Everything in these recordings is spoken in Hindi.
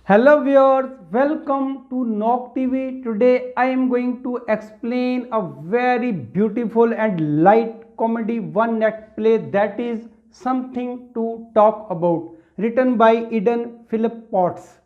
Hello viewers, welcome to Knock TV. Today I am going to explain a very beautiful and light comedy one act play that is Something to Talk About, written by Eden Philip Potts.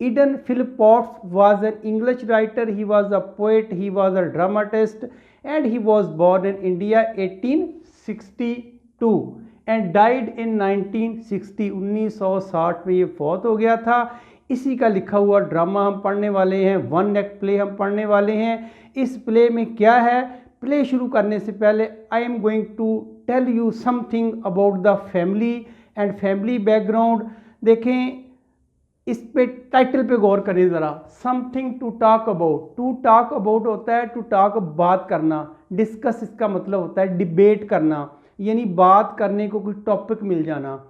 Eden Philip Potts was an English writer, he was a poet, he was a dramatist, and he was born in India 1862 and died in 1960 1960 में ये फौत हो गया था। इसी का लिखा हुआ ड्रामा हम पढ़ने वाले हैं, वन एक्ट प्ले हम पढ़ने वाले हैं। इस प्ले में क्या है, प्ले शुरू करने से पहले I am going to tell you something about the family and family background. देखें, इस पे टाइटल पे गौर करें ज़रा। Something to talk about, to talk about होता है टू टॉक, बात करना, डिस्कस इसका मतलब होता है डिबेट करना, यानी बात करने को कोई टॉपिक मिल जाना।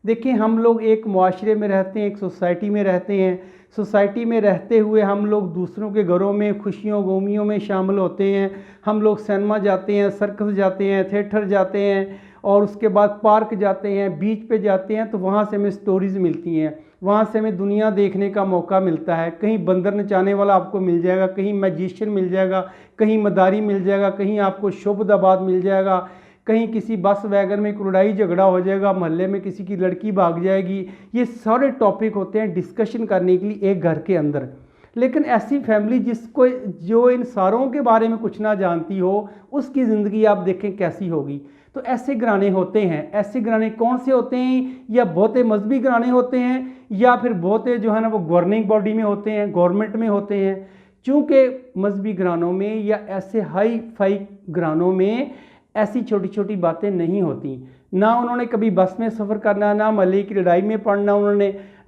देखिए, हम लोग एक मुआशरे में रहते हैं, एक सोसाइटी में रहते हैं। सोसाइटी में रहते हुए हम लोग दूसरों के घरों में खुशियों गमियों में शामिल होते हैं। हम लोग सिनेमा जाते हैं, सर्कस जाते हैं, थिएटर जाते हैं और उसके बाद पार्क जाते हैं, बीच पे जाते हैं, तो वहाँ से हमें स्टोरीज़ मिलती हैं, वहाँ से हमें दुनिया देखने का मौका मिलता है। कहीं बंदर नचाने वाला आपको मिल जाएगा, कहीं मैजिशियन मिल जाएगा, कहीं मदारी मिल जाएगा, कहीं आपको शोभदाबाद मिल जाएगा, कहीं किसी बस वैगन में लड़ाई झगड़ा हो जाएगा, मोहल्ले में किसी की लड़की भाग जाएगी। ये सारे टॉपिक होते हैं डिस्कशन करने के लिए एक घर के अंदर। लेकिन ऐसी फैमिली जो इन सारों के बारे में कुछ ना जानती हो, उसकी ज़िंदगी आप देखें कैसी होगी। तो ऐसे घराने होते हैं। ऐसे घराने कौन से होते हैं? या बहुते मजहबी घराने होते हैं, या फिर बहुते जो है ना वो गवर्निंग बॉडी में होते हैं, गवर्नमेंट में होते हैं। चूँकि मजहबी घरानों में या ऐसे हाई फाई घरानों में ऐसी छोटी छोटी बातें नहीं होती। ना उन्होंने कभी बस में सफ़र करना, ना महल्ले की लड़ाई में पढ़ना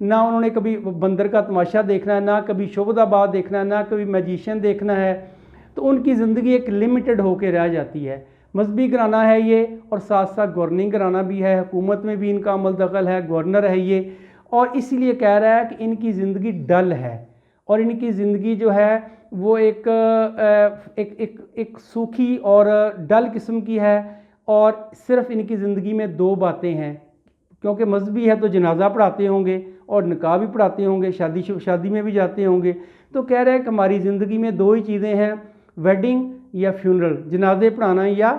ना उन्होंने कभी बंदर का तमाशा देखना है, ना कभी शोभदाबाद देखना है, ना कभी मैजिशियन देखना है। तो उनकी ज़िंदगी एक लिमिटेड होकर रह जाती है। मजहबी घराना है ये, और साथ साथ गवर्निंग घराना भी है, हुकूमत में भी इनका अमल दखल है, गवर्नर है ये। और इसीलिए कह रहा है कि इनकी ज़िंदगी डल है, और इनकी ज़िंदगी जो है वो एक सूखी और डल किस्म की है। और सिर्फ इनकी ज़िंदगी में दो बातें हैं, क्योंकि मजहबी है तो जनाजा पढ़ाते होंगे और निकाह भी पढ़ाते होंगे, शादी में भी जाते होंगे। तो कह रहे हैं कि हमारी ज़िंदगी में दो ही चीज़ें हैं, वेडिंग या फ्यूनरल, जनाजे पढ़ाना, या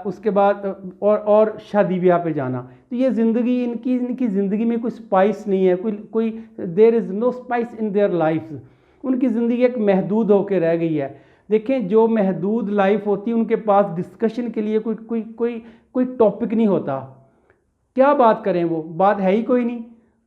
उसके बाद और शादी ब्याह पे जाना। तो ये ज़िंदगी इनकी ज़िंदगी में कोई स्पाइस नहीं है, कोई there is no spice in their life. उनकी ज़िंदगी एक महदूद होकर रह गई है। देखें, जो महदूद लाइफ होती है उनके पास डिस्कशन के लिए कोई टॉपिक नहीं होता। क्या बात करें, वो बात है ही कोई नहीं।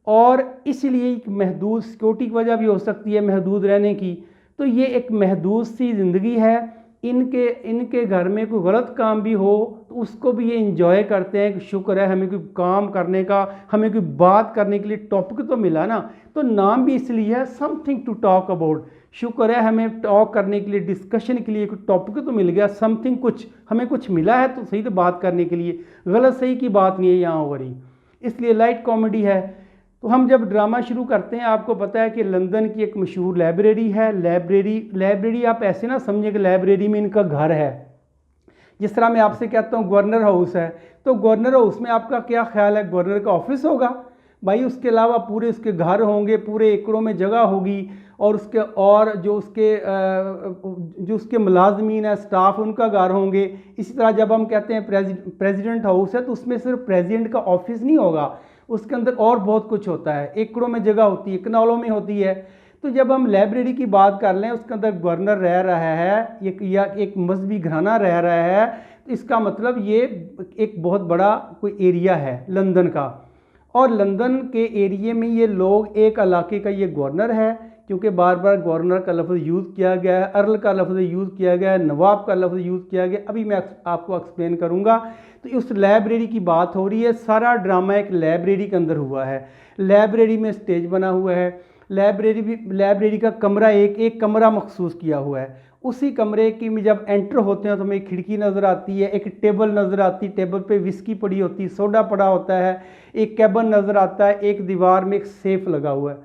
और इसलिए एक महदूद सिक्योरिटी की वजह भी हो सकती है महदूद रहने की। तो ये एक महदूद सी ज़िंदगी है। इनके घर में कोई गलत काम भी हो तो उसको भी ये इंजॉय करते हैं कि शुक्र है हमें कोई काम करने का, हमें कोई बात करने के लिए टॉपिक तो मिला ना। तो नाम भी इसलिए है समथिंग टू टॉक अबाउट। शुक्र है हमें टॉक करने के लिए, डिस्कशन के लिए कोई टॉपिक तो मिल गया, समथिंग, कुछ हमें कुछ मिला है तो सही, तो बात करने के लिए गलत सही की बात नहीं है यहाँ हो रही। इसलिए लाइट कॉमेडी है। तो हम जब ड्रामा शुरू करते हैं, आपको पता है कि लंदन की एक मशहूर लाइब्रेरी है। लाइब्रेरी आप ऐसे ना समझे कि लाइब्रेरी में इनका घर है। जिस तरह मैं आपसे कहता हूँ गवर्नर हाउस है, तो गवर्नर हाउस में आपका क्या ख्याल है, गवर्नर का ऑफिस होगा भाई। उसके अलावा पूरे उसके घर होंगे, पूरे एकड़ों में जगह होगी, और जो उसके मुलाजमीन है, स्टाफ, उनका घर होंगे। इसी तरह जब हम कहते हैं प्रेसिडेंट हाउस है, तो उसमें सिर्फ प्रेसिडेंट का ऑफिस नहीं होगा, उसके अंदर और बहुत कुछ होता है। एकड़ों में जगह होती है, कनालों में होती है। तो जब हम लाइब्रेरी की बात कर लें, उसके अंदर गवर्नर रह रहा है या एक मजहबी घराना रह रहा है, तो इसका मतलब ये एक बहुत बड़ा कोई एरिया है लंदन का। और लंदन के एरिए में ये लोग, एक इलाके का ये गवर्नर है, क्योंकि बार बार गवर्नर का लफ्ज़ यूज़ किया गया है, अर्ल का लफ्ज़ यूज़ किया गया है, नवाब का लफ्ज़ यूज़ किया गया। अभी मैं आपको एक्सप्लेन करूँगा। तो उस लाइब्रेरी की बात हो रही है। सारा ड्रामा एक लाइब्रेरी के अंदर हुआ है। लाइब्रेरी में स्टेज बना हुआ है, लाइब्रेरी का कमरा एक कमरा मखसूस किया हुआ है। उसी कमरे की में जब एंटर होते हैं तो हमें एक खिड़की नज़र आती है, एक टेबल नज़र आती है, टेबल पे विस्की पड़ी होती है, सोडा पड़ा होता है, एक कैबिन नज़र आता है, एक दीवार में एक सेफ लगा हुआ है,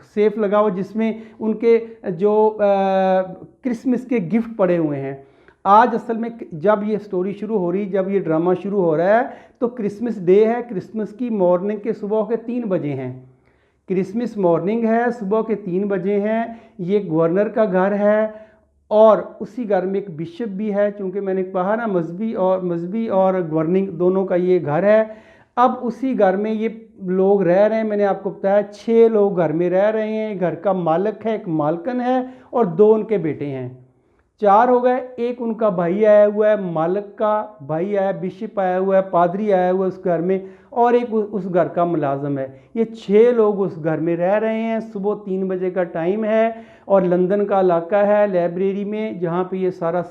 सेफ लगा हुआ जिसमें उनके जो क्रिसमस के गिफ्ट पड़े हुए हैं। आज असल में जब ये स्टोरी शुरू हो रही, जब ये ड्रामा शुरू हो रहा है, तो क्रिसमस डे है। क्रिसमस की मॉर्निंग के सुबह के 3 बजे हैं। क्रिसमस मॉर्निंग है, सुबह के 3 बजे हैं। ये गवर्नर का घर है और उसी घर में एक बिशप भी है, चूँकि मैंने कहा ना मजहबी और गवर्निंग दोनों का ये घर है। अब उसी घर में ये लोग रह रहे हैं, मैंने आपको बताया 6 लोग घर में रह रहे हैं। घर का मालिक है, एक मालकन है और 2 उनके बेटे हैं, 4 हो गए। एक उनका भाई आया हुआ है, मालिक का भाई आया, बिशप आया हुआ है, पादरी आया हुआ है उस घर में, और एक उस घर का मुलाजम है। ये 6 लोग उस घर में रह रहे हैं। सुबह 3 बजे का टाइम है और लंदन का इलाका है, लाइब्रेरी में जहाँ पे ये सारा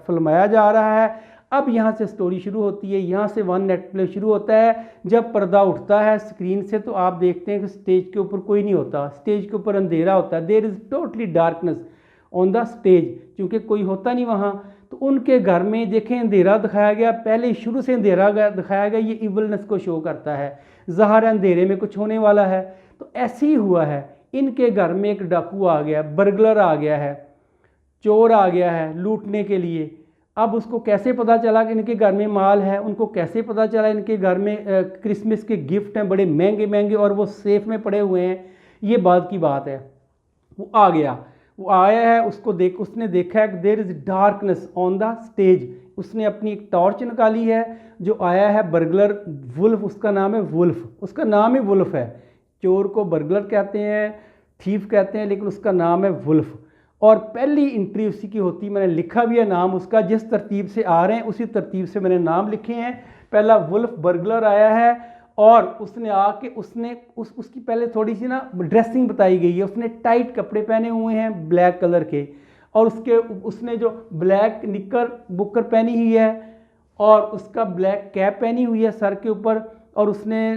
फिल्माया जा रहा है। अब यहाँ से स्टोरी शुरू होती है, यहाँ से 1 एक्ट प्ले शुरू होता है। जब पर्दा उठता है स्क्रीन से तो आप देखते हैं कि स्टेज के ऊपर कोई नहीं होता, स्टेज के ऊपर अंधेरा होता है। There is totally darkness on the stage, क्योंकि कोई होता नहीं वहाँ। तो उनके घर में देखें अंधेरा दिखाया गया, पहले शुरू से अंधेरा दिखाया गया। ये इवलनेस को शो करता है, ज़ाहिर अंधेरे में कुछ होने वाला है। तो ऐसे ही हुआ है, इनके घर में एक डाकू आ गया, बर्गलर आ गया है, चोर आ गया है लूटने के लिए। अब उसको कैसे पता चला कि इनके घर में माल है, उनको कैसे पता चला इनके घर में क्रिसमस के गिफ्ट हैं बड़े महंगे महंगे और वो सेफ में पड़े हुए हैं, ये बात की बात है। वो आ गया, वो आया है, उसने देखा है कि there is darkness on the stage. उसने अपनी एक टॉर्च निकाली है। जो आया है बर्गलर वुल्फ, उसका नाम है वुल्फ, उसका नाम ही वुल्फ है। चोर को बर्गलर कहते हैं, थीफ कहते हैं, लेकिन उसका नाम है वुल्फ। और पहली एंट्री उसी की होती, मैंने लिखा भी है नाम उसका, जिस तरतीब से आ रहे हैं उसी तरतीब से मैंने नाम लिखे हैं। पहला वुल्फ बर्गलर आया है और उसने आके उसकी पहले थोड़ी सी ना ड्रेसिंग बताई गई है। उसने टाइट कपड़े पहने हुए हैं ब्लैक कलर के, और उसने जो ब्लैक निकर बुकर पहनी हुई है और उसका ब्लैक कैप पहनी हुई है सर के ऊपर, और उसने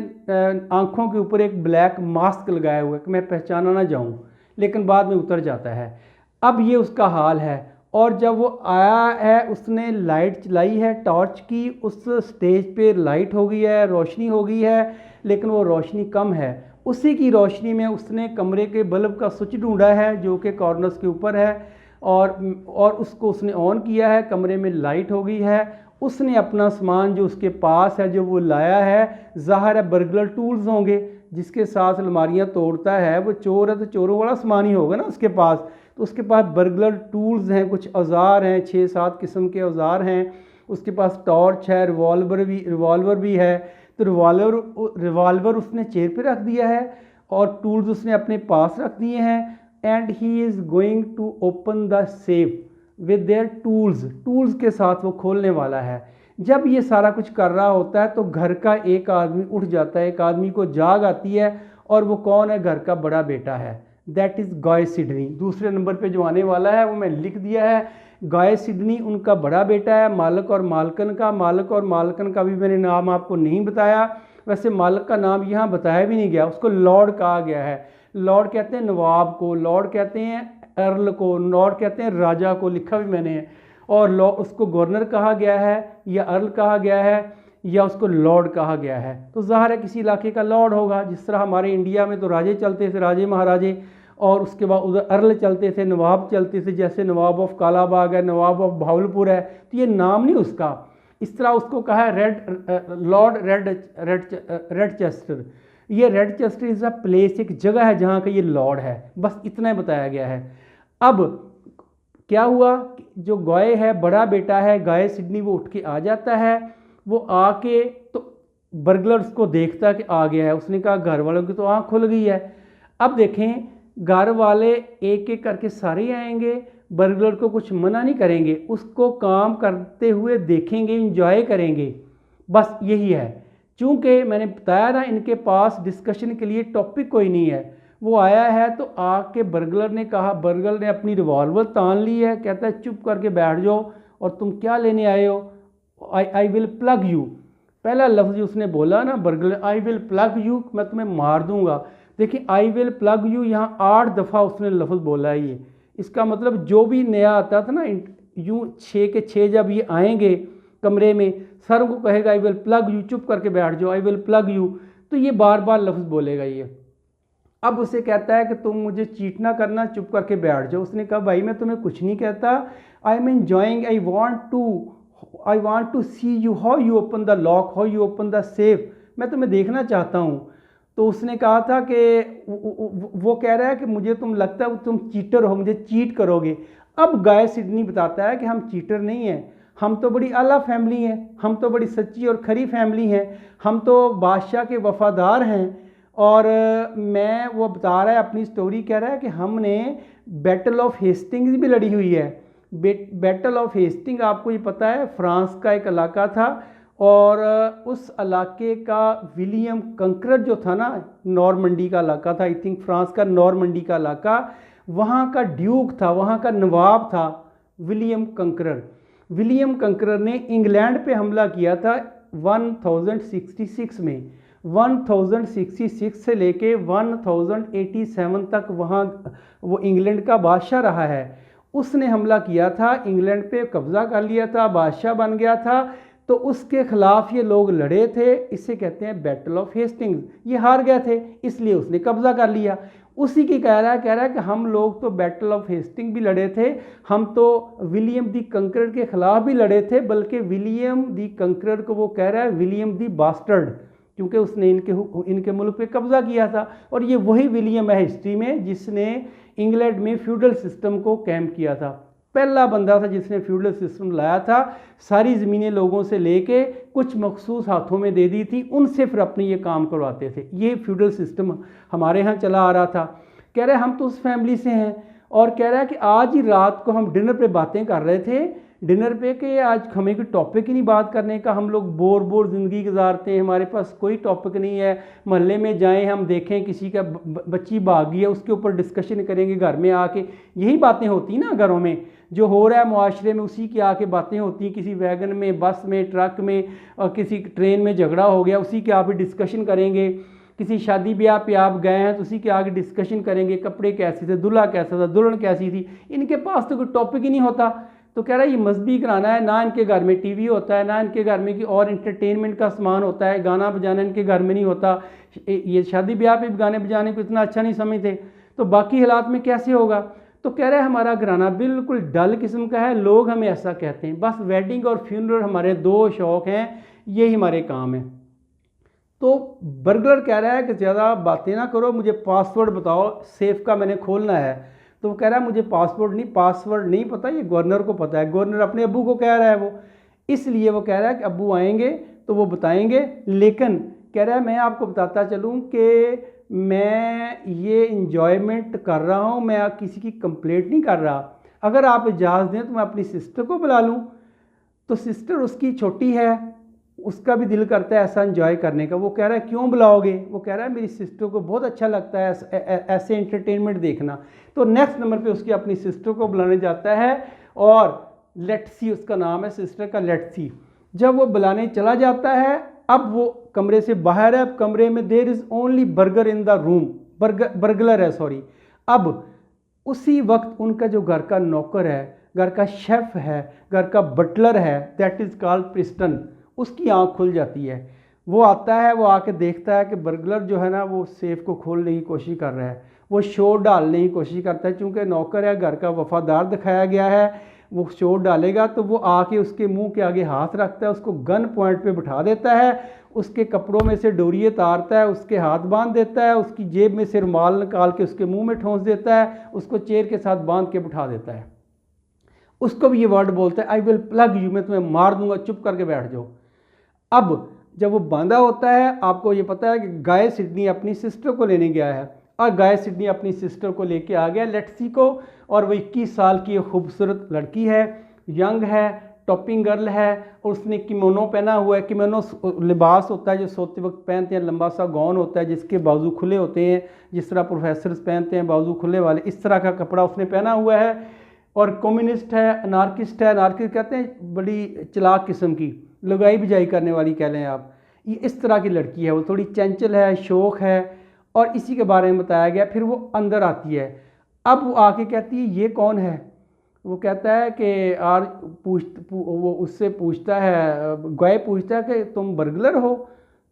आँखों के ऊपर एक ब्लैक मास्क लगाया हुआ है कि मैं पहचाना ना जाऊँ, लेकिन बाद में उतर जाता है। अब ये उसका हाल है। और जब वो आया है उसने लाइट चलाई है टॉर्च की, उस स्टेज पे लाइट हो गई है, रोशनी हो गई है, लेकिन वो रोशनी कम है। उसी की रोशनी में उसने कमरे के बल्ब का स्विच ढूंढा है जो कि कॉर्नर्स के ऊपर है, और उसको उसने ऑन किया है, कमरे में लाइट हो गई है। उसने अपना सामान जो उसके पास है, जो वो लाया है, ज़ाहिर है बर्गलर टूल्स होंगे जिसके साथ अलमारियाँ तोड़ता है। वो चोर है तो चोरों वाला सामान ही होगा ना उसके पास। तो उसके पास बर्गलर टूल्स हैं, कुछ औजार हैं, 6-7 किस्म के औजार हैं। उसके पास टॉर्च है, रिवॉल्वर भी है। तो रिवॉल्वर उसने चेयर पे रख दिया है और टूल्स उसने अपने पास रख दिए हैं। And he is going to open the safe with their tools के साथ वो खोलने वाला है। जब ये सारा कुछ कर रहा होता है तो घर का एक आदमी उठ जाता है, एक आदमी को जाग आती है, और वो कौन है? घर का बड़ा बेटा है, दैट इज़ गाय सिडनी। दूसरे नंबर पे जो आने वाला है वो मैं लिख दिया है, गाय सिडनी उनका बड़ा बेटा है, मालिक और मालकन का। मालिक और मालकन का भी मैंने नाम आपको नहीं बताया, वैसे मालिक का नाम यहाँ बताया भी नहीं गया, उसको लॉर्ड कहा गया है। लॉर्ड कहते हैं नवाब को, लॉर्ड कहते हैं अर्ल को, लॉर्ड कहते हैं राजा को, लिखा भी मैंने है। और उसको गवर्नर कहा गया है या अर्ल कहा गया है या उसको लॉर्ड कहा गया है। तो ज़ाहिर है किसी इलाके का लॉर्ड होगा। जिस तरह हमारे इंडिया में तो राजे चलते थे, राजे महाराजे, और उसके बाद उधर अर्ल चलते थे, नवाब चलते थे, जैसे नवाब ऑफ कालाबाग है, नवाब ऑफ भावलपुर है। तो ये नाम नहीं उसका, इस तरह उसको कहा है लॉर्ड रेडचेस्टर। ये रेडचेस्टर इज़ अ प्लेस, एक जगह है जहाँ का ये लॉर्ड है, बस इतना ही बताया गया है। अब क्या हुआ, जो गाय है, बड़ा बेटा है गाय सिडनी, वो उठ के आ जाता है। वो आके तो बर्गलर्स को देखता कि आ गया है, उसने कहा घर वालों की तो आँख खुल गई है। अब देखें घर वाले एक एक करके सारे आएंगे, बर्गलर को कुछ मना नहीं करेंगे, उसको काम करते हुए देखेंगे, इंजॉय करेंगे, बस यही है। चूँकि मैंने बताया ना इनके पास डिस्कशन के लिए टॉपिक कोई नहीं है। वो आया है तो आके बर्गलर ने कहा, बर्गलर ने अपनी रिवॉल्वर तान ली है, कहता है चुप करके बैठ जाओ और तुम क्या लेने आए हो, आई विल प्लग यू। पहला लफ्ज़ उसने बोला ना burglar, I will plug you, मैं तुम्हें मार दूंगा। देखिए आई विल प्लग यू यहाँ 8 दफ़ा उसने लफ्ज़ बोला है। ये इसका मतलब जो भी नया आता था ना, यूँ 6 के 6 जब ये आएंगे कमरे में, सर को कहेगा आई विल प्लग यू, चुप करके बैठ जाओ, आई विल प्लग यू, तो ये बार बार लफ्ज़ बोलेगा ये। अब उसे कहता है कि तुम मुझे चीट ना करना, चुप करके बैठ जाओ। उसने कहा भाई मैं तुम्हें कुछ नहीं कहता, I am enjoying, I want to see you, how you open the lock, how you open the safe, मैं तुम्हें देखना चाहता हूँ। तो उसने कहा था कि वो कह रहा है कि मुझे तुम लगता है तुम चीटर हो, मुझे चीट करोगे। अब गाय सिडनी बताता है कि हम चीटर नहीं हैं, हम तो बड़ी आला फैमिली हैं, हम तो बड़ी सच्ची और खरी फैमिली हैं, हम तो बादशाह के वफादार हैं। और वो बता रहा है अपनी स्टोरी, कह रहा है कि हमने बैटल ऑफ हेस्टिंग्स भी लड़ी हुई है। बैटल ऑफ हेस्टिंग आपको ये पता है फ्रांस का एक इलाका था, और उस इलाके का विलियम कंकरर जो था ना, नॉर्मंडी का इलाका था, आई थिंक फ्रांस का नॉर्मंडी का इलाका, वहाँ का ड्यूक था, वहाँ का नवाब था विलियम कंकरर। विलियम कंकरर ने इंग्लैंड पे हमला किया था 1066 में। 1066 से लेके 1087 तक वहाँ वो इंग्लैंड का बादशाह रहा है। उसने हमला किया था, इंग्लैंड पे कब्ज़ा कर लिया था, बादशाह बन गया था। तो उसके खिलाफ ये लोग लड़े थे, इसे कहते हैं बैटल ऑफ हेस्टिंग्स। ये हार गए थे, इसलिए उसने कब्ज़ा कर लिया। उसी की कह रहा है कि हम लोग तो बैटल ऑफ हेस्टिंग भी लड़े थे, हम तो विलियम दी कंकरर के खिलाफ भी लड़े थे, बल्कि विलियम दी कंकरर को वो कह रहा है विलियम दी बास्टर्ड, क्योंकि उसने इनके मुल्क पे कब्ज़ा किया था। और ये वही विलियम है हिस्ट्री में जिसने इंग्लैंड में फ्यूडल सिस्टम को कैम किया था। पहला बंदा था जिसने फ्यूडल सिस्टम लाया था, सारी ज़मीनें लोगों से लेके कुछ मखसूस हाथों में दे दी थी, उनसे फिर अपने ये काम करवाते थे। ये फ्यूडल सिस्टम हमारे यहाँ चला आ रहा था। कह रहे हम तो उस फैमिली से हैं, और कह रहा है कि आज ही रात को हम डिनर पे बातें कर रहे थे, डिनर पे कि आज हमें कोई टॉपिक ही नहीं बात करने का, हम लोग बोर ज़िंदगी गुजारते हैं, हमारे पास कोई टॉपिक नहीं है। मोहल्ले में जाएं, हम देखें किसी का बच्ची भाग गई है, उसके ऊपर डिस्कशन करेंगे घर में आके। यही बातें होती हैं ना घरों में, जो हो रहा है मुआशरे में उसी की आके बातें होती हैं। किसी वैगन में, बस में, ट्रक में और किसी ट्रेन में झगड़ा हो गया, उसी के आप डिस्कशन करेंगे। किसी शादी ब्याह पे आप गए हैं तो उसी के आगे डिस्कशन करेंगे, कपड़े कैसे थे, दूल्हा कैसा था, दुल्हन कैसी थी। इनके पास तो कोई टॉपिक ही नहीं होता। तो कह रहा है ये मजहबी कराना है, ना इनके घर में टीवी होता है, ना इनके घर में कि और इंटरटेनमेंट का सामान होता है, गाना बजाना इनके घर में नहीं होता। ये शादी ब्याह पे भी गाने बजाने को इतना अच्छा नहीं समझते, तो बाकी हालात में कैसे होगा। तो कह रहा है हमारा घराना बिल्कुल डल किस्म का है, लोग हमें ऐसा कहते हैं, बस वेडिंग और फ्यूनरल हमारे दो शौक़ हैं, यही हमारे काम है। तो बर्गलर कह रहा है कि ज़्यादा बातें ना करो, मुझे पासवर्ड बताओ, सेफ का मैंने खोलना है। तो वो कह रहा है मुझे पासवर्ड नहीं पता, ये गवर्नर को पता है। गवर्नर अपने अब्बू को कह रहा है वो, इसलिए वो कह रहा है कि अब्बू आएंगे तो वो बताएंगे। लेकिन कह रहा है मैं आपको बताता चलूँ कि मैं ये इंजॉयमेंट कर रहा हूँ, मैं किसी की कंप्लेंट नहीं कर रहा। अगर आप इजाज़त दें तो मैं अपनी सिस्टर को बुला लूँ। तो सिस्टर उसकी छोटी है, उसका भी दिल करता है ऐसा एंजॉय करने का। वो कह रहा है क्यों बुलाओगे। वो कह रहा है मेरी सिस्टर को बहुत अच्छा लगता है ऐसे एंटरटेनमेंट देखना। तो नेक्स्ट नंबर पे उसकी अपनी सिस्टर को बुलाने जाता है, और लेट्सी उसका नाम है सिस्टर का, लेट्सी। जब वो बुलाने चला जाता है, अब वो कमरे से बाहर है, अब कमरे में there is only burger in the room, burglar है सॉरी। अब उसी वक्त उनका जो घर का नौकर है, घर का शेफ़ है, घर का बटलर है, दैट इज़ कॉल्ड प्रिस्टन, उसकी आंख खुल जाती है। वो आता है, वो आके देखता है कि बर्गलर जो है ना वो सेफ को खोलने की कोशिश कर रहा है, वो शोर डालने की कोशिश करता है। चूँकि नौकर है, घर का वफादार दिखाया गया है, वो शोर डालेगा तो वो आके उसके मुंह के आगे हाथ रखता है, उसको गन पॉइंट पे बिठा देता है, उसके कपड़ों में से डोरिये तारता है, उसके हाथ बांध देता है, उसकी जेब में से रुमाल निकाल के उसके मुँह में ठोंस देता है, उसको चेयर के साथ बांध के बिठा देता है। उसको भी ये वर्ड बोलता है आई विल प्लग यू, मैं तुम्हें मार दूंगा, चुप करके बैठ जाओ। अब जब वो बांधा होता है, आपको ये पता है कि गाय सिडनी अपनी सिस्टर को लेने गया है, और गाय सिडनी अपनी सिस्टर को लेके आ गया लेट्सी को। और वो 21 साल की खूबसूरत लड़की है, यंग है, टॉपिंग गर्ल है, और उसने किमोनो पहना हुआ है। किमोनो लिबास होता है जो सोते वक्त पहनते हैं, लंबा सा गाउन होता है जिसके बाजू खुले होते हैं, जिस तरह प्रोफेसर्स पहनते हैं बाजू खुले वाले, इस तरह का कपड़ा उसने पहना हुआ है। और कम्युनिस्ट है, अनार्किस्ट है, अनार्किस्ट कहते हैं बड़ी चलाक किस्म की, लगाई बिजाई करने वाली कह लें आप। ये इस तरह की लड़की है, वो थोड़ी चंचल है, शौक है, और इसी के बारे में बताया गया। फिर वो अंदर आती है, अब वो आके कहती है ये कौन है। वो कहता है कि वो उससे पूछता है, गाय पूछता है कि तुम बर्गलर हो,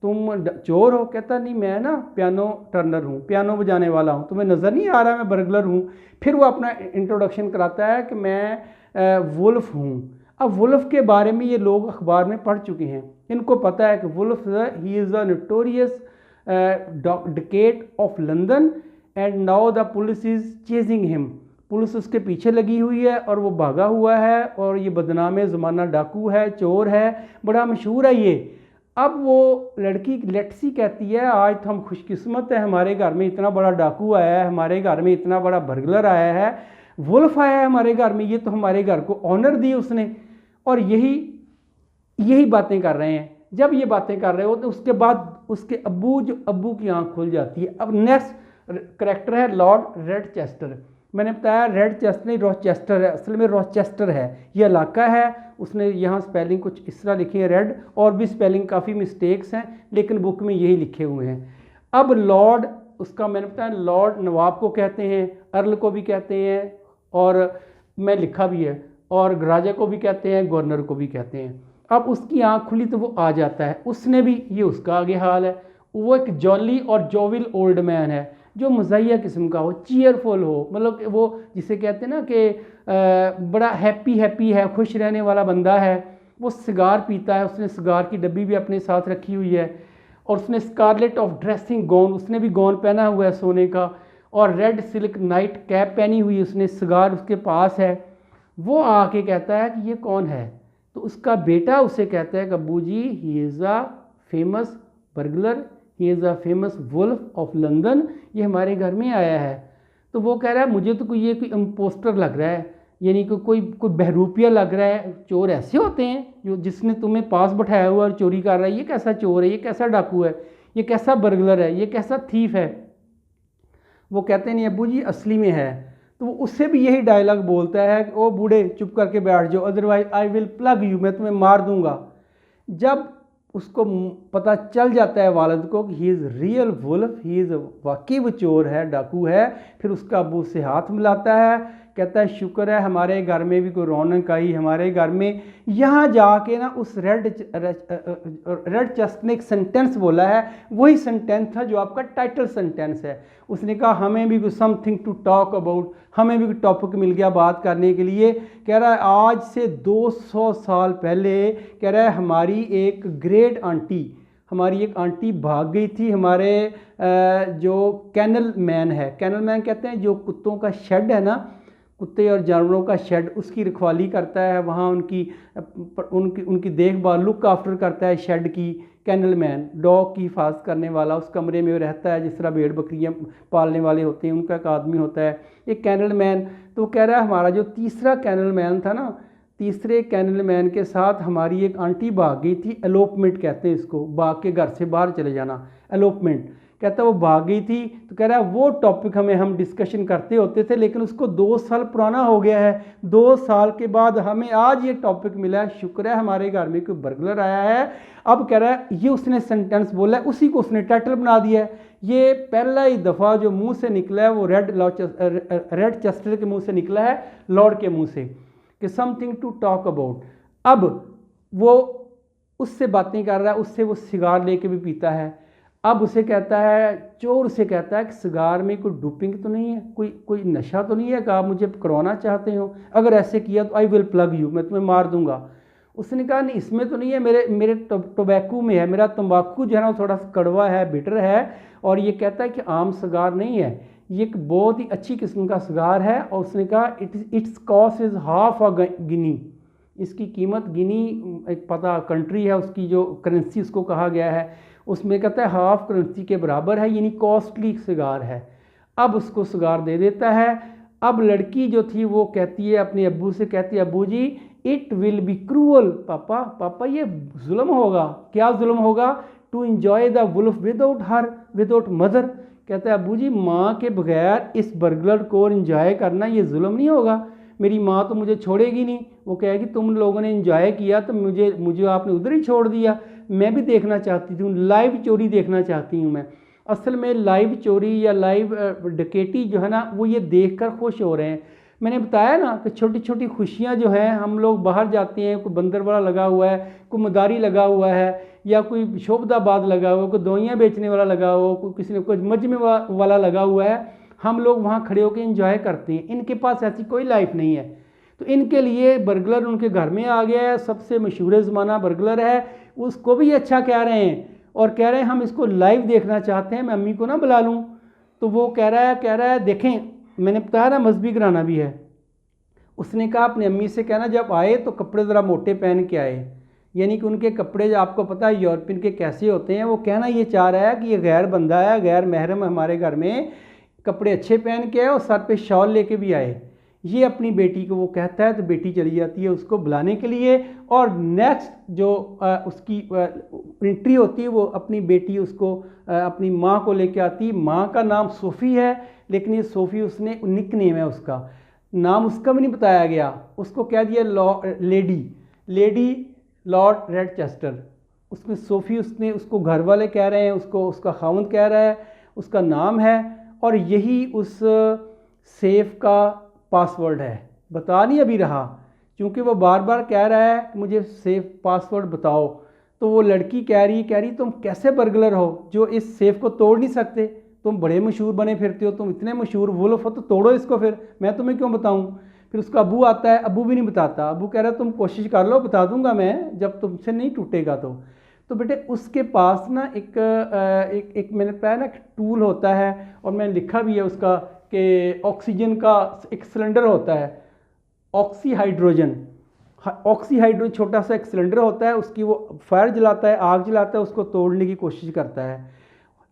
तुम चोर हो। कहता नहीं मैं ना पियानो टर्नर हूँ, पियानो बजाने वाला हूँ, तुम्हें नज़र नहीं आ रहा मैं बर्गलर हूँ। फिर वो अपना इंट्रोडक्शन कराता है कि मैं वुल्फ हूँ। अब वुल्फ के बारे में ये लोग अखबार में पढ़ चुके हैं, इनको पता है कि wolf he is a notorious dacoit of London and now the police is chasing him. Police उसके पीछे लगी हुई है और वो भागा हुआ है और ये बदनाम ज़माना डाकू है, चोर है, बड़ा मशहूर है ये। अब वो लड़की लेट्सी कहती है आज तो हम खुशकिस्मत है, हमारे घर में इतना बड़ा डाकू आया है, हमारे घर में इतना बड़ा बर्गलर आया है, वुल्फ आया है हमारे घर में, ये तो हमारे घर को ऑनर दी उसने। और यही बातें कर रहे हैं। जब ये बातें कर रहे हो तो उसके बाद उसके अब्बू की आंख खुल जाती है। अब नेक्स्ट करेक्टर है लॉर्ड रेडचेस्टर। मैंने बताया रेडचेस्टर नहीं रॉचेस्टर है, असल में रॉचेस्टर है, ये इलाका है। उसने यहाँ स्पेलिंग कुछ इस तरह लिखी है रेड, और भी स्पेलिंग काफ़ी मिस्टेक्स हैं लेकिन बुक में यही लिखे हुए हैं। अब लॉर्ड उसका मैंने बताया लॉर्ड नवाब को कहते हैं, अर्ल को भी कहते हैं, और मैं लिखा भी है, और राजा को भी कहते हैं, गवर्नर को भी कहते हैं। अब उसकी आंख खुली तो वो आ जाता है, उसने भी ये उसका आगे हाल है। वो एक जॉली और जोविल ओल्ड मैन है जो मज़ाहिया किस्म का हो, चीयरफुल हो, मतलब वो जिसे कहते हैं ना कि बड़ा हैप्पी है, खुश रहने वाला बंदा है। वो सिगार पीता है, उसने सिगार की डब्बी भी अपने साथ रखी हुई है, और उसने स्कारलेट ऑफ ड्रेसिंग गाउन, उसने भी गाउन पहना हुआ है सोने का, और रेड सिल्क नाइट कैप पहनी हुई है उसने, सिगार उसके पास है। वो आके कहता है कि ये कौन है, तो उसका बेटा उसे कहता है कि अब्बू जी he is a famous burglar, he is a famous wolf of London, ये हमारे घर में आया है। तो वो कह रहा है मुझे तो कोई इम्पोस्टर लग रहा है, यानी कि कोई बहरूपिया लग रहा है। चोर ऐसे होते हैं जो जिसने तुम्हें पास बैठाया हुआ और चोरी कर रहा है, ये कैसा चोर है, ये कैसा डाकू है, ये कैसा बर्गलर है, ये कैसा थीफ है। वो कहते नहीं अब्बू जी असली में है। तो वो उससे भी यही डायलॉग बोलता है कि ओ बूढ़े चुप करके बैठ जाओ, otherwise I will plug you, मैं तुम्हें मार दूंगा। जब उसको पता चल जाता है वालिद को कि he is real wolf, he is वाकई वो चोर है, डाकू है, फिर उसका अब्बू से हाथ मिलाता है, कहता है शुक्र है हमारे घर में भी कोई रौनक आई, हमारे घर में। यहाँ जाके ना उस रेडचेस्टर ने एक सेंटेंस बोला है, वही सेंटेंस था जो आपका टाइटल सेंटेंस है। उसने कहा हमें भी कोई समथिंग टू टॉक अबाउट, हमें भी कोई टॉपिक मिल गया बात करने के लिए। कह रहा है आज से 200 साल पहले, कह रहा है हमारी एक ग्रेट आंटी, हमारी एक आंटी भाग गई थी। हमारे जो कैनल मैन है, कैनल मैन कहते हैं जो कुत्तों का शेड है ना, कुत्ते और जानवरों का शेड, उसकी रखवाली करता है, वहाँ उनकी देखभाल, लुक आफ्टर करता है शेड की। कैनल मैन डॉग की हिफाजत करने वाला, उस कमरे में रहता है जिस तरह भेड़ बकरियाँ पालने वाले होते हैं, उनका एक आदमी होता है एक कैनल मैन। तो वो कह रहा है हमारा जो तीसरा कैनल मैन था ना, तीसरे कैनल मैन के साथ हमारी एक आंटी भाग गई थी, एलोपमेंट कहते हैं इसको, भाग के घर से बाहर चले जाना, एलोपमेंट कहता है वो भाग गई थी। तो कह रहा है वो टॉपिक हम डिस्कशन करते होते थे, लेकिन उसको 2 साल पुराना हो गया है। 2 साल के बाद हमें आज ये टॉपिक मिला है, शुक्र है हमारे घर में कोई बर्गलर आया है। अब कह रहा है ये उसने सेंटेंस बोला है, उसी को उसने टाइटल बना दिया है। ये पहला ही दफ़ा जो मुंह से निकला है वो रेडचेस्टर के मुंह से निकला है, लॉर्ड के मुंह से, कि समथिंग टू टॉक अबाउट। अब वो उससे बातें कर रहा है, उससे वो सिगार लेके भी पीता है। अब उसे कहता है, चोर उसे कहता है कि सिगार में कोई डोपिंग तो नहीं है, कोई नशा तो नहीं है कि आप मुझे करवाना चाहते हो, अगर ऐसे किया तो आई विल प्लग यू, मैं तुम्हें मार दूंगा। उसने कहा नहीं इसमें तो नहीं है, मेरे टोबैको में है, मेरा तंबाकू जो है ना वो थोड़ा सा कड़वा है, बिटर है। और ये कहता है कि आम सिगार नहीं है, ये एक बहुत ही अच्छी किस्म का सिगार है। और उसने कहा its cost is half a guinea, इसकी कीमत गिनी एक पता कंट्री है, उसकी जो करेंसी उसको कहा गया है, उसमें कहता है हाफ करेंसी के बराबर है, यानी कॉस्टली सिगार है। अब उसको सिगार दे देता है। अब लड़की जो थी वो कहती है अपने अब्बू से, कहती है अब्बू जी इट विल बी क्रूअल, पापा ये जुल्म होगा। क्या जुल्म होगा? To enjoy the wolf without her, without mother. कहता है अब्बू जी माँ के बगैर इस बर्गलर को इन्जॉय करना ये जुल्म नहीं होगा, मेरी माँ तो मुझे छोड़ेगी नहीं। वो कहेगी तुम लोगों ने इन्जॉय किया तो मुझे आपने उधर ही छोड़ दिया, मैं भी देखना चाहती हूँ, लाइव चोरी देखना चाहती हूँ मैं। असल में लाइव चोरी या लाइव डकैती जो है ना वो ये देखकर खुश हो रहे हैं। मैंने बताया ना कि छोटी छोटी खुशियाँ जो हैं, हम लोग बाहर जाते हैं, कोई बंदर वाला लगा हुआ है, कोई मदारी लगा हुआ है, या कोई शोभदाबाद लगा हुआ है, कोई दवाइयाँ बेचने वाला लगा हुआ, कोई किसी ने कोई मजमे वाला लगा हुआ है, हम लोग वहाँ खड़े होकर इंजॉय करते हैं। इनके पास ऐसी कोई लाइफ नहीं है, तो इनके लिए बर्गलर उनके घर में आ गया है, सबसे मशहूर ज़माना बर्गलर है, उसको भी अच्छा कह रहे हैं। और कह रहे हैं हम इसको लाइव देखना चाहते हैं, मैं अम्मी को ना बुला लूँ। तो वो कह रहा है देखें, मैंने बताया ना मजहबी घराना भी है। उसने कहा अपनी अम्मी से कहना जब आए तो कपड़े ज़रा मोटे पहन के आए, यानी कि उनके कपड़े जो आपको पता है यूरोपियन के कैसे होते हैं। वो कहना ये चाह रहा है कि ये गैर बंदा है, गैर महरम हमारे घर में, कपड़े अच्छे पहन के आए और सर पे शॉल लेके भी आए। ये अपनी बेटी को वो कहता है, तो बेटी चली जाती है उसको बुलाने के लिए। और नेक्स्ट जो उसकी एंट्री होती है, वो अपनी बेटी उसको अपनी माँ को लेके आती है। माँ का नाम सोफ़ी है, लेकिन ये सोफ़ी उसने निक नेम है, उसका नाम उसका भी नहीं बताया गया। उसको कह दिया लेडी लॉर्ड रेडचेस्टर। उसमें सोफ़ी उसने उसको घर वाले कह रहे हैं, उसको उसका खावंद कह रहा है, उसका नाम है। और यही उस सेफ का पासवर्ड है। बता नहीं अभी रहा, क्योंकि वो बार बार कह रहा है कि मुझे सेफ पासवर्ड बताओ। तो वो लड़की कह रही तुम कैसे बर्गलर हो जो इस सेफ को तोड़ नहीं सकते? तुम बड़े मशहूर बने फिरते हो, तुम इतने मशहूर वुल्फ हो, तो तोड़ो इसको, फिर मैं तुम्हें क्यों बताऊं? फिर उसका अबू आता है, अबू भी नहीं बताता। अबू कह रहा है तुम कोशिश कर लो, बता दूंगा मैं जब तुमसे नहीं टूटेगा। तो बेटे उसके पास ना एक मैंने बताया ना एक टूल होता है, और मैंने लिखा भी है उसका कि ऑक्सीजन का एक सिलेंडर होता है, ऑक्सीहाइड्रोजन छोटा सा एक सिलेंडर होता है, उसकी वो फायर जलाता है, आग जलाता है, उसको तोड़ने की कोशिश करता है।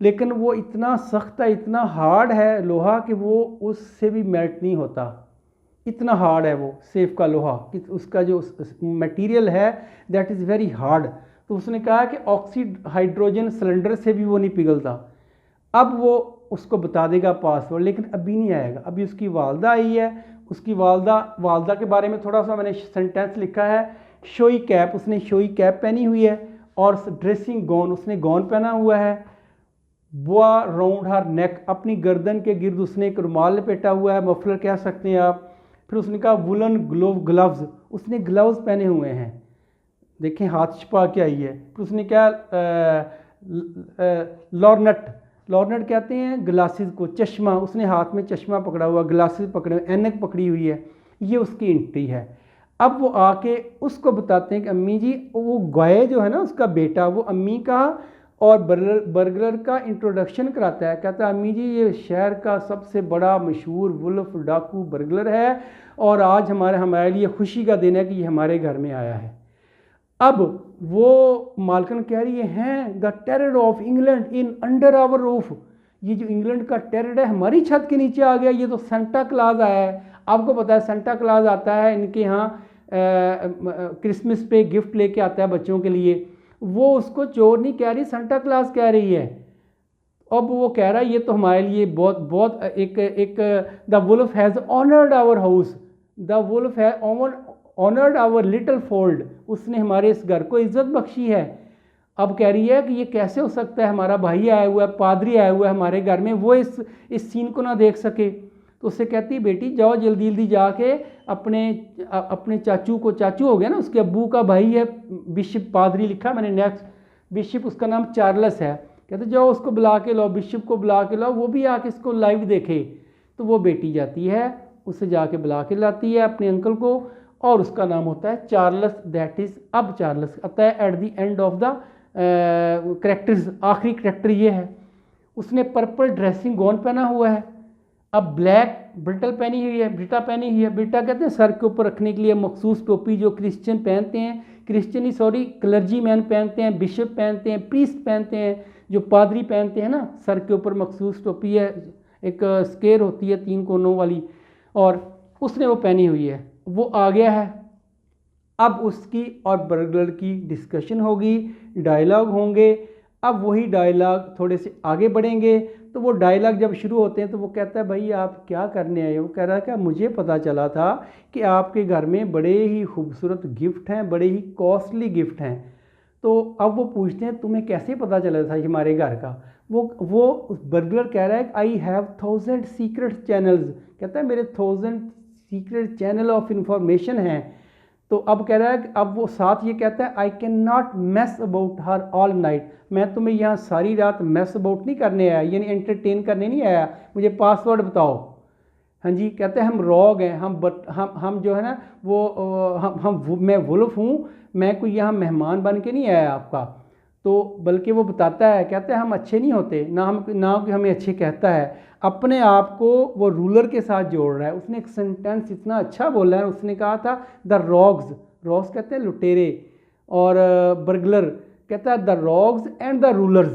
लेकिन वो इतना सख्त है, इतना हार्ड है लोहा कि वो उससे भी मेल्ट नहीं होता। इतना हार्ड है वो सेफ का लोहा कि उसका जो मटेरियल है दैट इज़ वेरी हार्ड। तो उसने कहा कि ऑक्सीहाइड्रोजन सिलेंडर से भी वो नहीं पिघलता। अब वो उसको बता देगा पासवर्ड, लेकिन अभी नहीं आएगा। अभी उसकी वालदा आई है, उसकी वालदा के बारे में थोड़ा सा मैंने सेंटेंस लिखा है। शोई कैप, उसने शोई कैप पहनी हुई है, और ड्रेसिंग गॉन, उसने गॉन पहना हुआ है। बुआ राउंड हर नेक, अपनी गर्दन के गिर्द उसने एक रुमाल लपेटा हुआ है, मफलर कह सकते हैं आप। फिर उसने कहा वुलन ग्लव्स, उसने ग्लव्स पहने हुए हैं, देखें हाथ छुपा के आई है। फिर उसने क्या लॉर्नेट कहते हैं ग्लासेस को, चश्मा, उसने हाथ में चश्मा पकड़ा हुआ, ग्लासेस पकड़े हुए, ऐनक पकड़ी हुई है। ये उसकी एंट्री है। अब वो आके उसको बताते हैं कि अम्मी जी, वो गाय जो है ना उसका बेटा, वो अम्मी का और बर्गलर का इंट्रोडक्शन कराता है। कहता है अम्मी जी ये शहर का सबसे बड़ा मशहूर वुल्फ डाकू बर्गलर है, और आज हमारे लिए खुशी का दिन है कि ये हमारे घर में आया है। अब वो मालकन कह रही है the terror of England in under our roof, ये जो इंग्लैंड का टेरर है हमारी छत के नीचे आ गया, ये तो सेंटा क्लॉज आया है। आपको पता है सेंटा क्लॉज आता है इनके यहाँ क्रिसमस पे गिफ्ट लेके आता है बच्चों के लिए। वो उसको चोर नहीं कह रही, सेंटा क्लॉज कह रही है। अब वो कह रहा है ये तो हमारे लिए बहुत बहुत एक the wolf has honoured our house, the wolf has honoured our little fold, उसने हमारे इस घर को इज्जत बख्शी है। अब कह रही है कि ये कैसे हो सकता है, हमारा भाई आया हुआ है, पादरी आया हुआ है हमारे घर में, वो इस सीन को ना देख सके। तो उससे कहती बेटी जाओ जल्दी जल्दी जाके अपने चाचू को, चाचू हो गया ना उसके अब्बू का भाई है, बिशप पादरी लिखा मैंने नेक्स्ट, बिशप उसका नाम चार्ल्स है। कहते जाओ उसको बुला के लाओ, बिशप को बुला के लाओ, वो भी आके इसको लाइव देखे। तो वो बेटी जाती है, उसे जाके बुला के लाती है अपने अंकल को, और उसका नाम होता है चार्ल्स। दैट इज़ अब चार्ल्स आता है at the end of the characters, आखिरी करेक्टर ये है। उसने पर्पल ड्रेसिंग गॉन पहना हुआ है, अब ब्लैक ब्रिटा पहनी हुई है। ब्रिटा कहते हैं सर के ऊपर रखने के लिए मखसूस टोपी जो क्रिश्चियन पहनते हैं, क्लर्जी मैन पहनते हैं, बिशप पहनते हैं, प्रीस्ट पहनते हैं, जो पादरी पहनते हैं ना, सर के ऊपर मखसूस टोपी है, एक स्केर होती है 3 कोनों वाली, और उसने वो पहनी हुई है। वो आ गया है। अब उसकी और बर्गलर की डिस्कशन होगी, डायलॉग होंगे। अब वही डायलॉग थोड़े से आगे बढ़ेंगे, तो वो डायलॉग जब शुरू होते हैं तो वो कहता है भाई आप क्या करने आए हो? वो कह रहा है कि मुझे पता चला था कि आपके घर में बड़े ही खूबसूरत गिफ्ट हैं, बड़े ही कॉस्टली गिफ्ट हैं। तो अब वो पूछते हैं तुम्हें कैसे पता चला था हमारे घर का? वो बर्गलर कह रहा है आई हैव 1000 सीक्रेट चैनल्स, कहता है मेरे 1000 सीक्रेट चैनल ऑफ इंफॉर्मेशन हैं। तो अब कह रहा है, अब वो साथ ये कहता है I can not mess about her all night, मैं तुम्हें यहाँ सारी रात मैस अबाउट नहीं करने आया, यानी एंटरटेन करने नहीं आया, मुझे पासवर्ड बताओ। हाँ जी, कहते हैं हम रॉग हैं, हम जो है ना वो मैं वुल्फ हूँ, मैं कोई यहाँ मेहमान बन के नहीं आया आपका। तो बल्कि वो बताता है, कहता है हम अच्छे नहीं होते, ना कि हमें अच्छे कहता है, अपने आप को वो रूलर के साथ जोड़ रहा है। उसने एक सेंटेंस इतना अच्छा बोला है, उसने कहा था द रॉग्स कहते हैं लुटेरे, और बर्गलर कहता है द रॉग्स एंड द रूलर्स।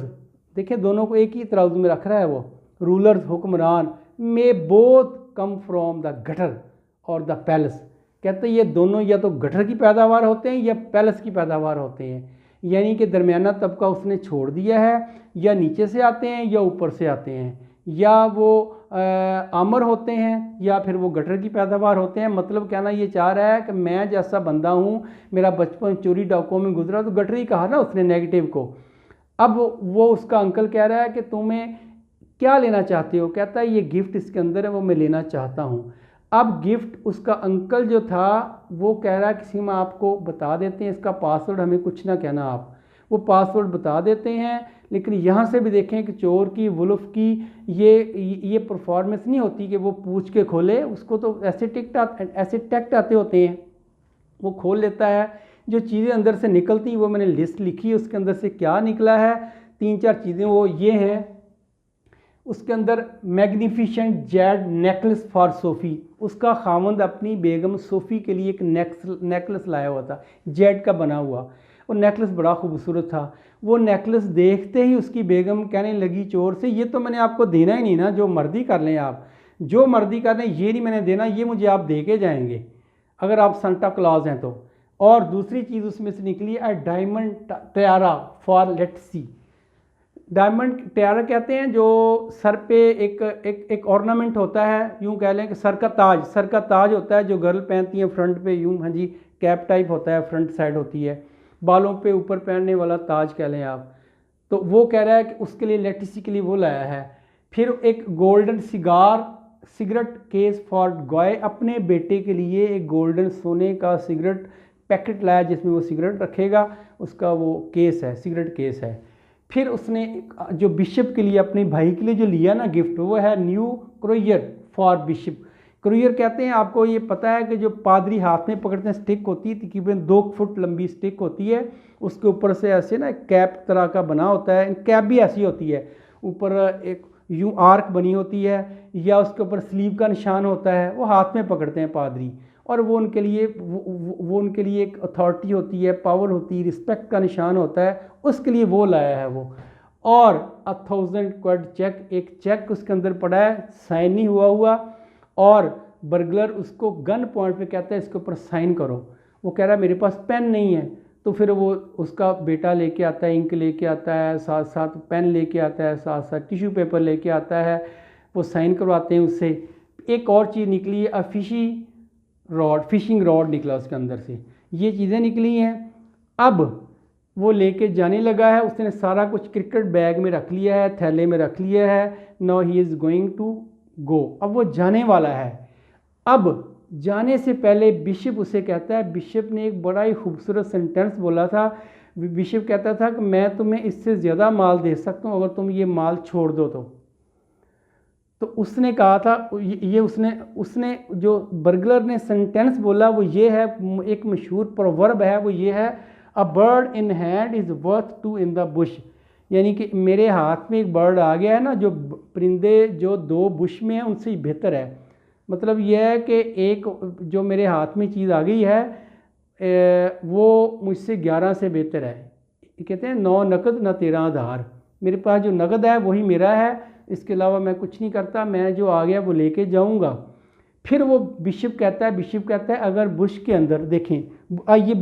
देखिए दोनों को एक ही तराजू में रख रहा है वो, रूलर्स हुक्मरान may both come from the gutter और द पैलेस। कहते हैं ये दोनों या तो गटर की पैदावार होते हैं या पैलेस की पैदावार होते हैं, यानी कि दरमियाना तबका उसने छोड़ दिया है, या नीचे से आते हैं या ऊपर से आते हैं, या वो आमर होते हैं या फिर वो गटर की पैदावार होते हैं। मतलब कहना ये चाह रहा है कि मैं जैसा बंदा हूँ, मेरा बचपन चोरी डाकों में गुजरा, तो गटर ही कहा ना उसने नेगेटिव को। अब वो उसका अंकल कह रहा है कि तुम्हें क्या लेना चाहते हो, कहता है ये गिफ्ट इसके अंदर है वो मैं लेना चाहता हूँ। अब गिफ्ट उसका अंकल जो था वो कह रहा है किसी में आपको बता देते हैं इसका पासवर्ड, हमें कुछ ना कहना आप, वो पासवर्ड बता देते हैं। लेकिन यहाँ से भी देखें कि चोर की वुल्फ की ये परफॉर्मेंस नहीं होती कि वो पूछ के खोले, उसको तो ऐसे टैक्ट आते होते हैं, वो खोल लेता है। जो चीज़ें अंदर से निकलती वो मैंने लिस्ट लिखी, उसके अंदर से क्या निकला है 3-4 चीज़ें वो ये हैं। उसके अंदर magnificent Z necklace for SoFi, उसका खावंद अपनी बेगम सोफ़ी के लिए एक नेकलेस लाया हुआ था जेड का बना हुआ, वो नेकलेस बड़ा खूबसूरत था। वो नेकलेस देखते ही उसकी बेगम कहने लगी चोर से, ये तो मैंने आपको देना ही नहीं ना, जो मर्जी कर लें आप, जो मर्जी कर लें, ये नहीं मैंने देना, ये मुझे आप दे के जाएंगे अगर आप सांता क्लॉज हैं तो। और दूसरी चीज़ उसमें से निकली a diamond Tiara for let's see. Diamond Tiara कहते हैं जो सर पे एक ऑर्नामेंट होता है, यूँ कह लें कि सर का ताज होता है जो गर्ल पहनती है फ्रंट पे, यूँ हाँ जी कैप टाइप होता है, फ्रंट साइड होती है, बालों पे ऊपर पहनने वाला ताज कह लें आप। तो वो कह रहा है कि उसके लिए लेटिसी के लिए वो लाया है। फिर एक golden cigarette case for Gouy, अपने बेटे के लिए एक गोल्डन सोने का सिगरेट पैकेट लाया जिसमें वो सिगरेट रखेगा, उसका वो केस है, सिगरेट केस है। फिर उसने जो बिशप के लिए अपने भाई के लिए जो लिया ना गिफ्ट, वो है न्यू क्रोयर फॉर बिशप। क्रोयर कहते हैं, आपको ये पता है कि जो पादरी हाथ में पकड़ते हैं स्टिक होती है, तकरीबन 2 फुट लंबी स्टिक होती है, उसके ऊपर से ऐसे ना कैप तरह का बना होता है, कैप भी ऐसी होती है, ऊपर एक यूँ आर्क बनी होती है या उसके ऊपर स्लीव का निशान होता है, वो हाथ में पकड़ते हैं पादरी, और वो उनके लिए एक अथॉरिटी होती है, पावर होती है, रिस्पेक्ट का निशान होता है, उसके लिए वो लाया है वो। और 1000 क्वाड चेक, एक चेक उसके अंदर पड़ा है, साइन नहीं हुआ, और बर्गलर उसको गन पॉइंट पे कहता है इसके ऊपर साइन करो। वो कह रहा है मेरे पास पेन नहीं है, तो फिर वो उसका बेटा लेके आता है, इंक लेके आता है, साथ साथ पेन लेके आता है, साथ साथ टिश्यू पेपर लेके आता है, वो साइन करवाते हैं उससे। एक और चीज़ निकली है, फिशिंग रॉड निकला उसके अंदर से, ये चीज़ें निकली हैं। अब वो लेके जाने लगा है, उसने सारा कुछ क्रिकेट बैग में रख लिया है, थैले में रख लिया है। Now he is going to go, अब वो जाने वाला है। अब जाने से पहले बिशप उसे कहता है, बिशप ने एक बड़ा ही खूबसूरत सेंटेंस बोला था। बिशप कहता था कि मैं तुम्हें इससे ज़्यादा माल दे सकता हूँ अगर तुम ये माल छोड़ दो तो उसने कहा था, ये उसने जो बर्गलर ने सेंटेंस बोला वो ये है, एक मशहूर प्रोवर्ब है, वो ये है, a bird in hand is worth 2 in the Bush. यानी कि मेरे हाथ में एक बर्ड आ गया है ना, जो परिंदे जो 2 बुश में हैं उनसे बेहतर है। मतलब यह है कि एक जो मेरे हाथ में चीज़ आ गई है वो मुझसे 11 से बेहतर है। कहते हैं 9 नकद न 13 आधार, मेरे पास जो नकद है वही मेरा है, इसके अलावा मैं कुछ नहीं करता, मैं जो आ गया वो लेके जाऊंगा। फिर वो बिशप कहता है अगर बुश के अंदर देखें, ये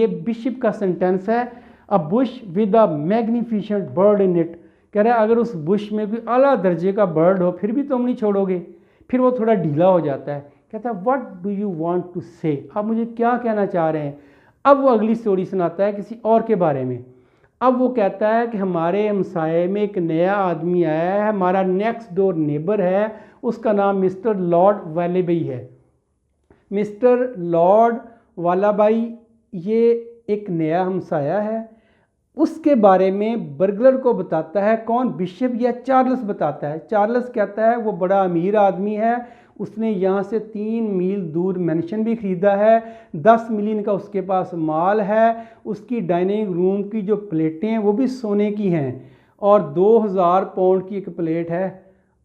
बिशप का सेंटेंस है, a bush with a magnificent bird in it. कह रहा है अगर उस बुश में कोई आला दर्जे का बर्ड हो फिर भी तुम नहीं छोड़ोगे। फिर वो थोड़ा ढीला हो जाता है, कहता है what do you want to say, आप मुझे क्या कहना चाह रहे हैं। अब वो अगली स्टोरी सुनाता है किसी और के बारे में। अब वो कहता है कि हमारे हमसाये में एक नया आदमी आया है, हमारा नेक्स्ट डोर नेबर है, उसका नाम मिस्टर लॉर्ड वालाबाई है। मिस्टर लॉर्ड वालाबाई ये एक नया हमसाया है, उसके बारे में बर्गलर को बताता है कौन, बिशप या चार्ल्स बताता है। चार्ल्स कहता है वो बड़ा अमीर आदमी है, उसने यहाँ से 3 मील दूर मैंशन भी ख़रीदा है, 10 मिलियन का उसके पास माल है, उसकी डाइनिंग रूम की जो प्लेटें हैं वो भी सोने की हैं और 2000 पाउंड की एक प्लेट है।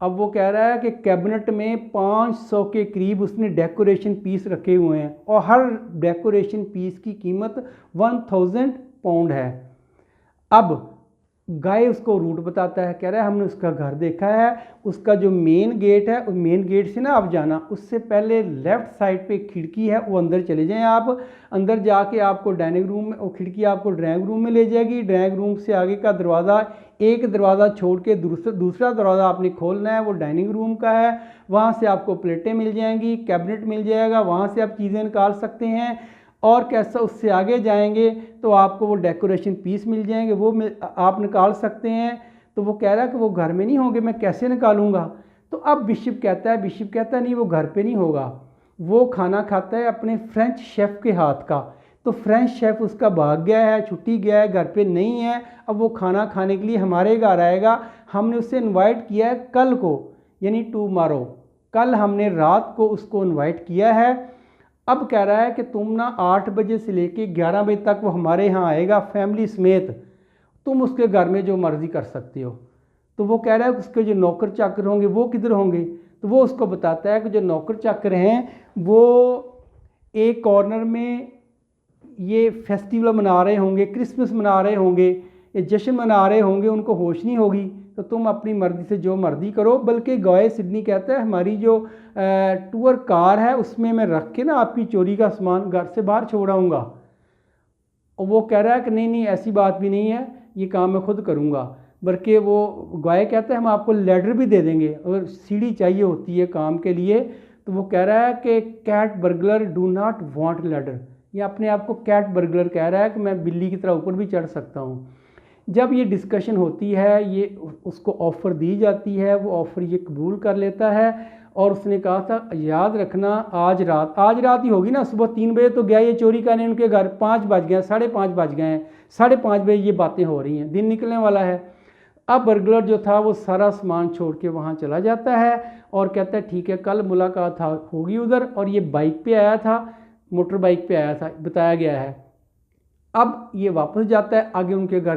अब वो कह रहा है कि कैबिनेट में 500 के करीब उसने डेकोरेशन पीस रखे हुए हैं और हर डेकोरेशन पीस की कीमत 1000 पाउंड है। अब गाय उसको रूट बताता है, कह रहा है हमने उसका घर देखा है, उसका जो मेन गेट है, उस मेन गेट से ना आप जाना, उससे पहले लेफ़्ट साइड पे खिड़की है, वो अंदर चले जाएं आप, अंदर जाके आपको डाइनिंग रूम में, वो खिड़की आपको ड्राइंग रूम में ले जाएगी, ड्राइंग रूम से आगे का दरवाज़ा, एक दरवाज़ा छोड़ के दूसरा दरवाज़ा आपने खोलना है, वो डाइनिंग रूम का है, वहाँ से आपको प्लेटें मिल जाएंगी, कैबिनेट मिल जाएगा, वहाँ से आप चीज़ें निकाल सकते हैं। और कैसा उससे आगे जाएंगे तो आपको वो डेकोरेशन पीस मिल जाएंगे, वो आप निकाल सकते हैं। तो वो कह रहा है कि वो घर में नहीं होंगे, मैं कैसे निकालूंगा। तो अब बिशप कहता है नहीं वो घर पे नहीं होगा, वो खाना खाता है अपने फ्रेंच शेफ़ के हाथ का। तो फ्रेंच शेफ़ उसका भाग गया है, छुट्टी गया है, घर पे नहीं है, अब वो खाना खाने के लिए हमारे घर आएगा। हमने उसे इन्वाइट किया है कल को, यानी टुमारो, कल हमने रात को उसको इन्वाइट किया है। अब कह रहा है कि तुम ना 8 बजे से लेके 11 बजे तक वो हमारे यहाँ आएगा फैमिली समेत, तुम उसके घर में जो मर्ज़ी कर सकते हो। तो वो कह रहा है कि उसके जो नौकर चाकर होंगे वो किधर होंगे। तो वो उसको बताता है कि जो नौकर चाकर हैं वो एक कॉर्नर में ये फेस्टिवल मना रहे होंगे, क्रिसमस मना रहे होंगे, ये जश्न मना रहे होंगे, उनको होश नहीं होगी, तो तुम अपनी मर्ज़ी से जो मर्ज़ी करो। बल्कि गॉय सिडनी कहता है हमारी जो टूर कार है उसमें मैं रख के ना आपकी चोरी का सामान घर से बाहर छोड़ आऊँगा। और वो कह रहा है कि नहीं ऐसी बात भी नहीं है, ये काम मैं खुद करूँगा। बल्कि वो गॉय कहता है हम आपको लेडर भी दे देंगे अगर सीढ़ी चाहिए होती है काम के लिए। तो वो कह रहा है कि cat burglar do not want ladder, ये अपने आप को कैट बर्गलर कह रहा है कि मैं बिल्ली की तरह ऊपर भी चढ़ सकता हूँ। जब ये डिस्कशन होती है, ये उसको ऑफ़र दी जाती है, वो ऑफ़र ये कबूल कर लेता है। और उसने कहा था याद रखना आज रात ही होगी ना, सुबह 3 बजे तो गया ये चोरी करने उनके घर, 5 बज गए, 5:30 बज गए हैं, 5:30 बजे ये बातें हो रही हैं, दिन निकलने वाला है। अब बर्गलर जो था वो सारा सामान छोड़ के वहाँ चला जाता है और कहता है ठीक है कल मुलाकात होगी उधर। और ये बाइक पे आया था, मोटर बाइक पे आया था बताया गया है। अब ये वापस जाता है आगे उनके घर।